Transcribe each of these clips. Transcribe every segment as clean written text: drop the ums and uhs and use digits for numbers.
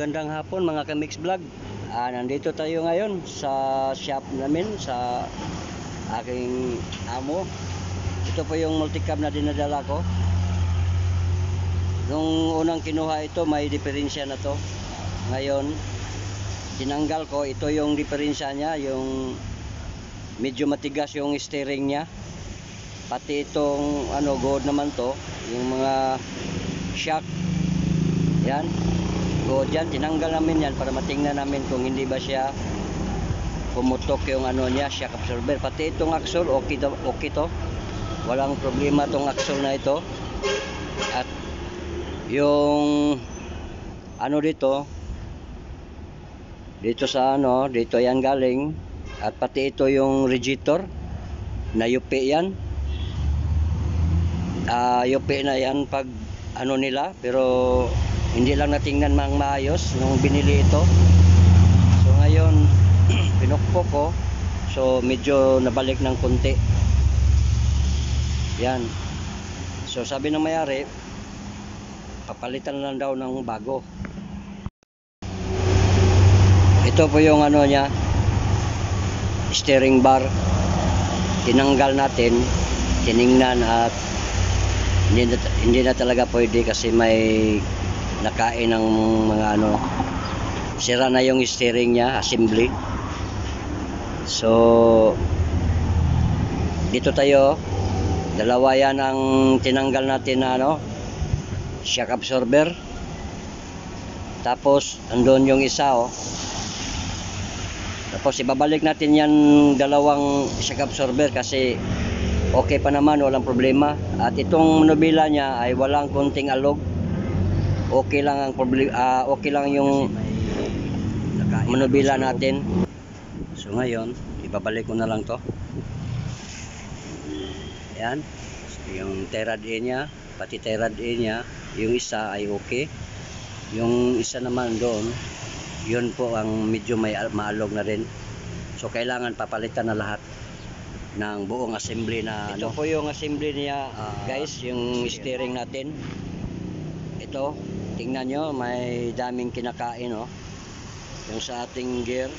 magandang hapon mga ka-mix vlog. Nandito tayo ngayon sa shop namin sa aking amo. Ito po yung multicam na dinadala ko. Nung unang kinuha ito, may diferensya na to. Ngayon, tinanggal ko. Ito yung diferensya niya, yung medyo matigas yung steering niya. Pati itong gold naman to, yung mga shock. Yan. So dyan, tinanggal namin yan para matingnan namin kung hindi ba siya pumutok yung niya, shock absorber. Pati itong axle, okay to. Walang problema tong axle na ito. At yung dito sa dito yan galing. At pati ito yung radiator na yupi yan. Yupi na yan pag nila, pero hindi lang natingnan mang maayos nung binili ito. So ngayon pinukpok ko, so medyo nabalik ng kunti yan. So sabi ng mayari, papalitan lang daw ng bago. Ito po yung niya, steering bar. Tinanggal natin, tiningnan, at hindi na talaga pwede kasi may nakain ng mga sira na yung steering niya, assembly. So dito tayo, dalawa yan ang tinanggal natin na shock absorber. Tapos andun yung isa tapos ibabalik natin yan dalawang shock absorber kasi okay pa naman, walang problema. At itong manubila niya ay walang konting alog. Okay lang ang problema, okay lang yung manubila natin. So ngayon, ibabalik ko na lang to. Ayan, yung Terad A niya, pati Terad A niya, yung isa ay okay. Yung isa naman doon, yun po ang medyo may maalog na rin. So kailangan papalitan na lahat ng buong assembly na ito po yung assembly niya, guys, yung steering natin. Ito, tingnan nyo, may daming kinakain yung sa ating gear.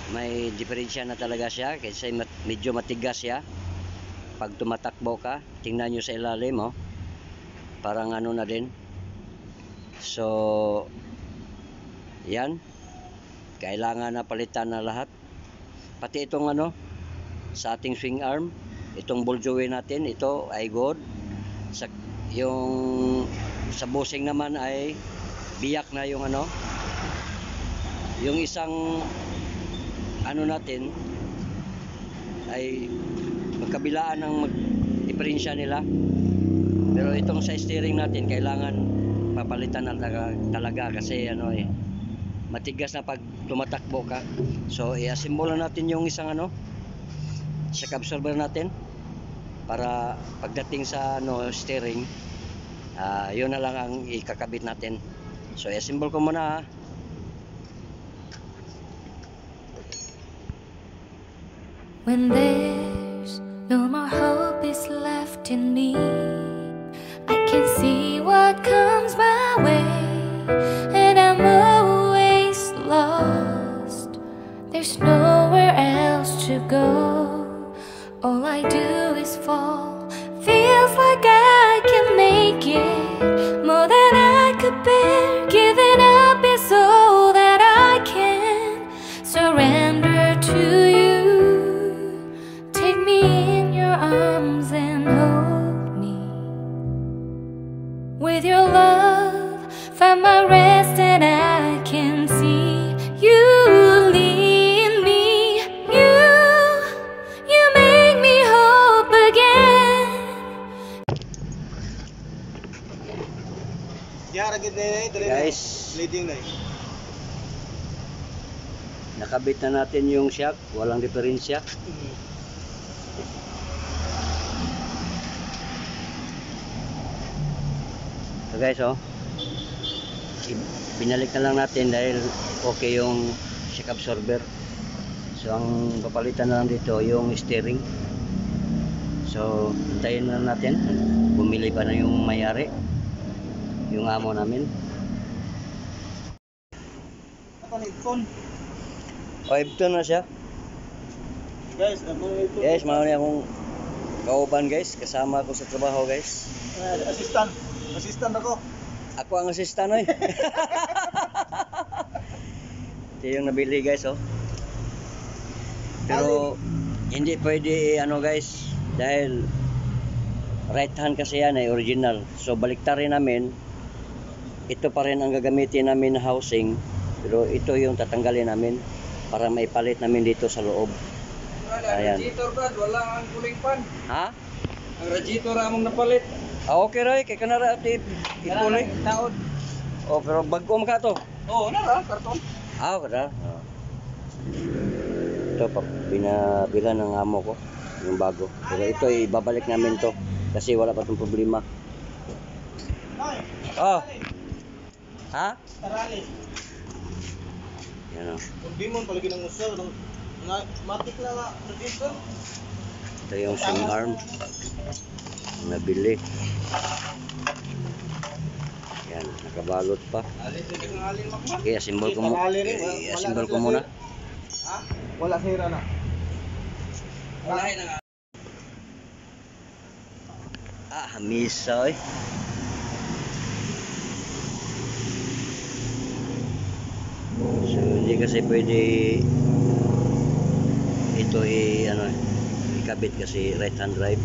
May diferensya na talaga siya kasi medyo matigas siya pag tumatakbo ka. Tingnan nyo sa ilalim parang na din. So yan, kailangan na palitan na lahat. Pati itong sa ating swing arm, itong ball joint natin, ito ay good. Yung sa bushing naman ay biyak na yung yung isang natin ay magkabilaan ng diferensya nila. Pero itong sa steering natin kailangan papalitan na talaga kasi matigas na pag tumatakbo ka. So i-assemble natin yung isang shock absorber natin para pagdating sa steering, yun na lang ang ikakabit natin. So i-assemble ko muna. When there's no more hope is left in me, I can see what comes my way, and I'm always lost. There's nowhere else to go. All I do is fall. Feels like I can make it more than I could bear. Giving up is all that I can surrender to you. Take me in your arms and hold me. With your love, find my rest, and I can see you lead me. You make me hope again. Guys, nakabit na natin yung shock, walang diferensya. So guys, binalik na lang natin dahil okay yung shock absorber. So ang papalitan na lang dito yung steering. So hintayin na natin, bumili pa na yung mayari, yung amo namin. headphone. O, ito na siya. Guys, ako headphone. Guys, mao ni akong kauban guys, kasama ako sa trabaho guys. Assistant. Assistant ako. Ako ang assistant oy. Ito yung nabili guys oh. Pero hindi pwede ano guys dahil right hand kasi yan ay original. So baliktarin namin. Ito pa rin ang gagamitin namin na housing. Pero ito yung tatanggalin namin para maipalit namin dito sa loob. Ayan. Radiator brad, wala ang cooling fan. Ha? Ang radiator among napalit. Ah, okay ray, kay kanara ati ipuli. Taon. Oh, pero bago ka to. Oo, nara, karton. Ah, kada. Ito pa binabilan ng amo ko yung bago. Pero ito ibabalik namin to kasi wala pa tong problema. Oh. Ha? Tarali. Yan oh. Kung di mo palagi ng usaw, matik na nga radiator. Ito yung swing arm. Nabili. Yan, nakabalot pa. Alis hindi kang alin makmak. Okay, asimbol ko mo. Asimbol ko muna. Ha? Wala sira na. Wala na nga. Ah, hamisoy. So, hindi kasi pwede ito ano, ikabit kasi right hand drive.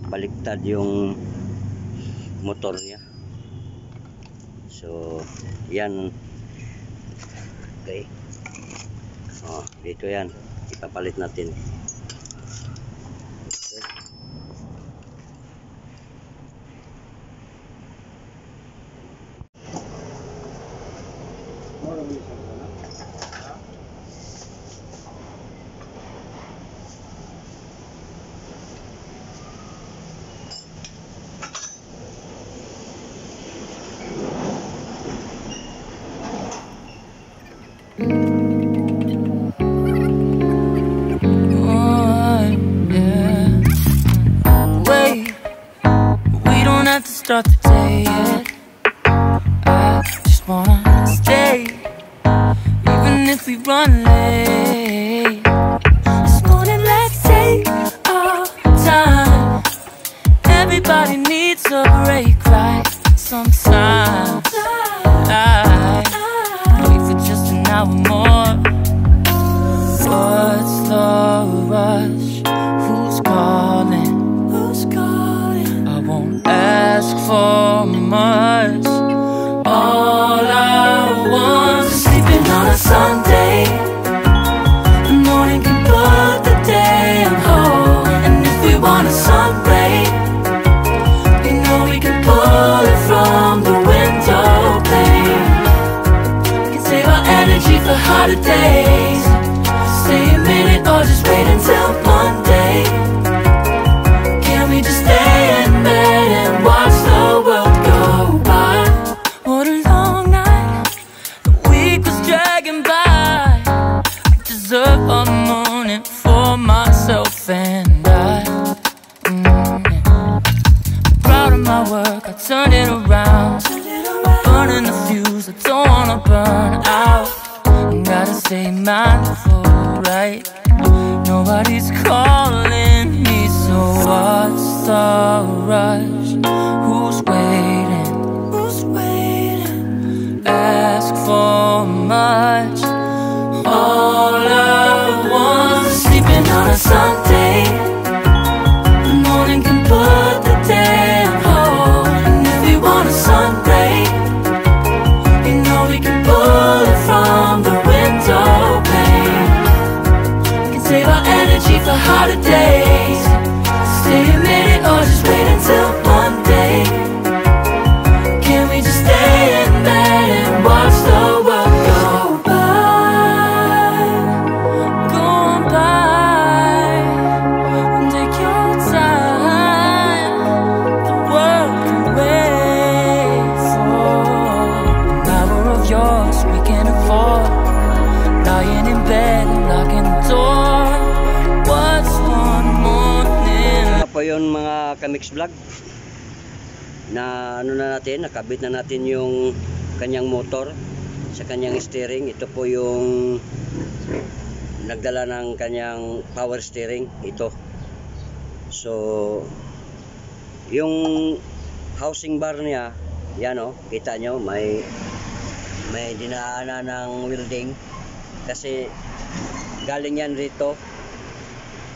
Baliktad yung motor niya. So, yan. Okay. Oh, dito yan. Ipapalit natin. Okay. Start the day yet. I just wanna stay, even if we run late. This morning, let's take our time. Everybody needs a break, right? Sometimes I wait for just an hour more. What's the rush? Who's calling? Who's calling? I won't ask for much. All I want is sleeping on a Sunday. The morning can put the day on hold. And if we want a sun ray, we know we can pull it from the window pane. We can save our energy for harder days. Stay a minute or just wait until Monday. Can we just stay in bed and watch the world go by? What a long night, the week was dragging by. I deserve a morning for myself and I. Proud of my work, I turned it around. I'm burning the fuse, I don't wanna burn out. Gotta stay mindful, right? Nobody's calling me, so what's the rush? Who's waiting? Who's waiting? Ask for much. All I want is sleeping on a Sunday. The morning can put the day on hold. And if we want a sun ray, you know we can pull it from the window pane. We can save our energy for harder days. Stay a minute or just wait until Monday. Can we just stay in bed and watch the world go by? Go on by. Take your time. The world can wait for an hour of yours we can afford. Lying in bed and locking the door. What's one morning? Ito po yun mga Kamix Vlog na ano na natin, nakabit na natin yung kanyang motor. sa kanyang steering. Ito po yung nagdala ng kanyang power steering, ito. So yung housing bar niya, yan o, kita nyo, may dinaanan ng welding kasi galing yan rito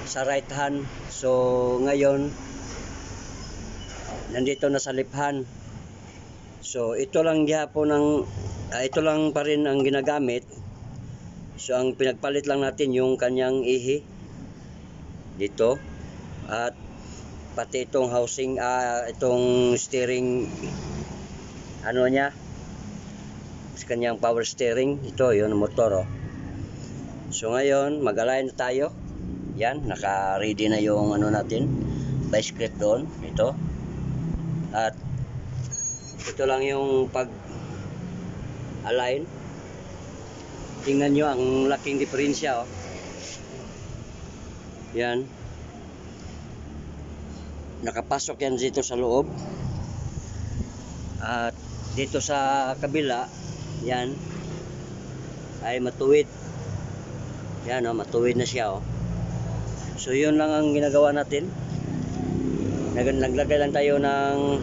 sa right hand. So ngayon nandito na sa left hand. So ito lang ito lang pa rin ang ginagamit. So ang pinagpalit lang natin yung kanyang ihi dito, at pati itong housing, itong steering ano niya, sa kanyang power steering. Ito yun, motor. So ngayon mag-align na tayo. Yan, naka-ready na yung ano natin, vice grip doon, ito. At ito lang yung pag-align. Tingnan nyo ang laking diferensya, oh. Yan. Nakapasok yan dito sa loob. At dito sa kabila, yan, ay matuwid. Yan, oh, matuwid na siya, oh. So yun lang ang ginagawa natin. Naglagay lang tayo ng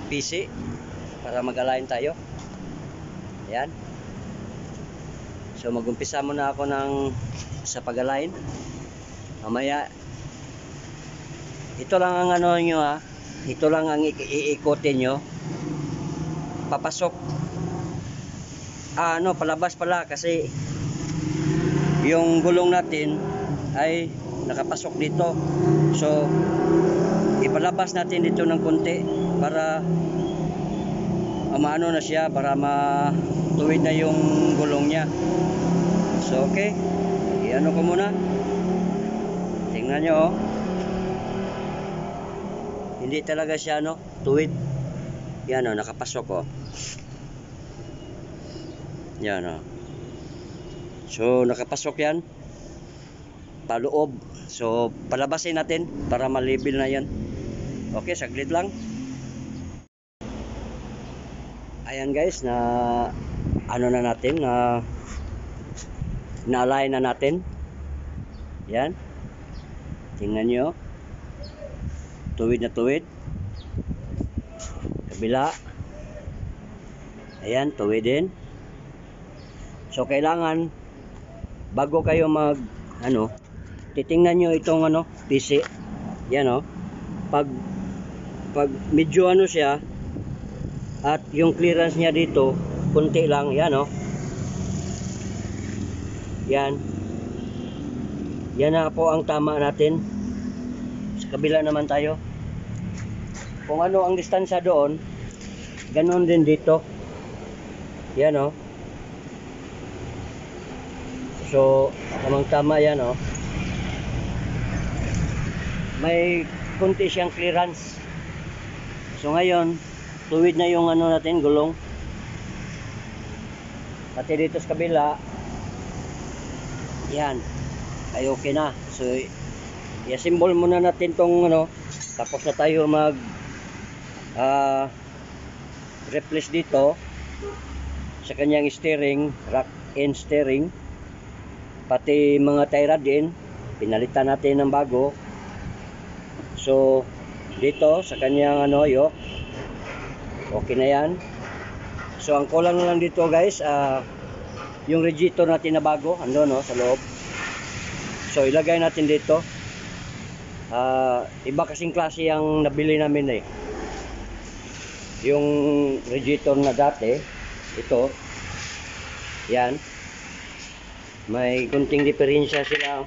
PC para mag-align tayo. Yan. So mag-umpisa muna ako sa pag-align. Mamaya ito lang ang ano nyo, ha. Ito lang ang iikotin nyo. Papasok. Palabas pala kasi yung gulong natin ay nakapasok dito. So ipalabas natin dito ng konti para maano na siya, para matuwid na yung gulong niya. So okay, iano ko muna. Tingnan nyo, oh. Hindi talaga siya tuwid. Yan, oh, nakapasok, oh. Yan, oh. So nakapasok yan paloob. So palabasin natin para malibil na yan. Okay, saglit lang. Ayan guys, na na-align na natin. Yan, tingnan nyo, tuwid na tuwid. Kabila, ayan, tuwid din. So kailangan bago kayo titingnan nyo itong PC. Yan, oh. Pag medyo siya, at yung clearance niya dito kunti lang, yan, oh. Yan na po ang tama natin. Sa kabila naman tayo. Kung ano ang distansya doon, ganon din dito. Yan, oh. So tamang tama yan, oh. May kunti siyang clearance. So ngayon tuwid na yung natin, gulong. Pati dito sa kabila, yan, ay okay na. So i-assemble muna natin tong tapos na tayo mag replace dito sa kanyang steering, rack and steering. Pati mga tie rod din pinalitan natin ng bago. So dito sa kanyang yoke, okay na yan. So ang kulang na lang dito guys, yung radiator natin na bago, sa loob. So ilagay natin dito. Iba kasing klase ang nabili namin, yung radiator na dati, ito, yan, may kunting diferensya sila.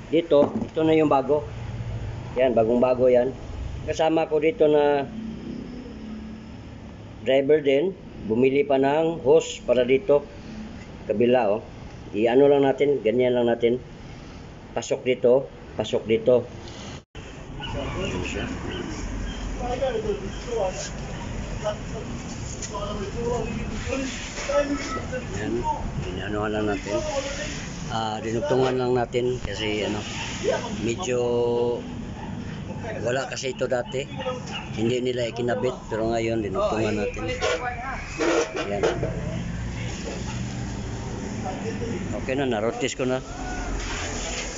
Dito, ito na yung bago. Yan, bagong bago yan. Kasama ko dito na driver din, bumili pa ng hose para dito kabila, oh. I-ano lang natin, ganyan lang natin. Pasok dito, pasok dito. Yan siya. Yan, inaanohan lang natin. Dinugtungan lang natin kasi medyo Wala kasi ito dati. Hindi nila ikinabit, pero ngayon dinugtungan natin. Yan. Okay na, narotis ko na.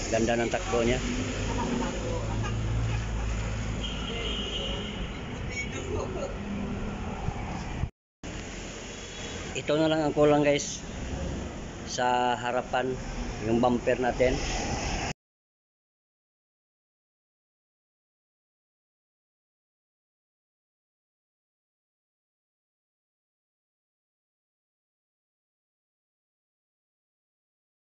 Ganda ng takbo niya. Ito na lang ang kulang guys sa harapan, yung bumper natin.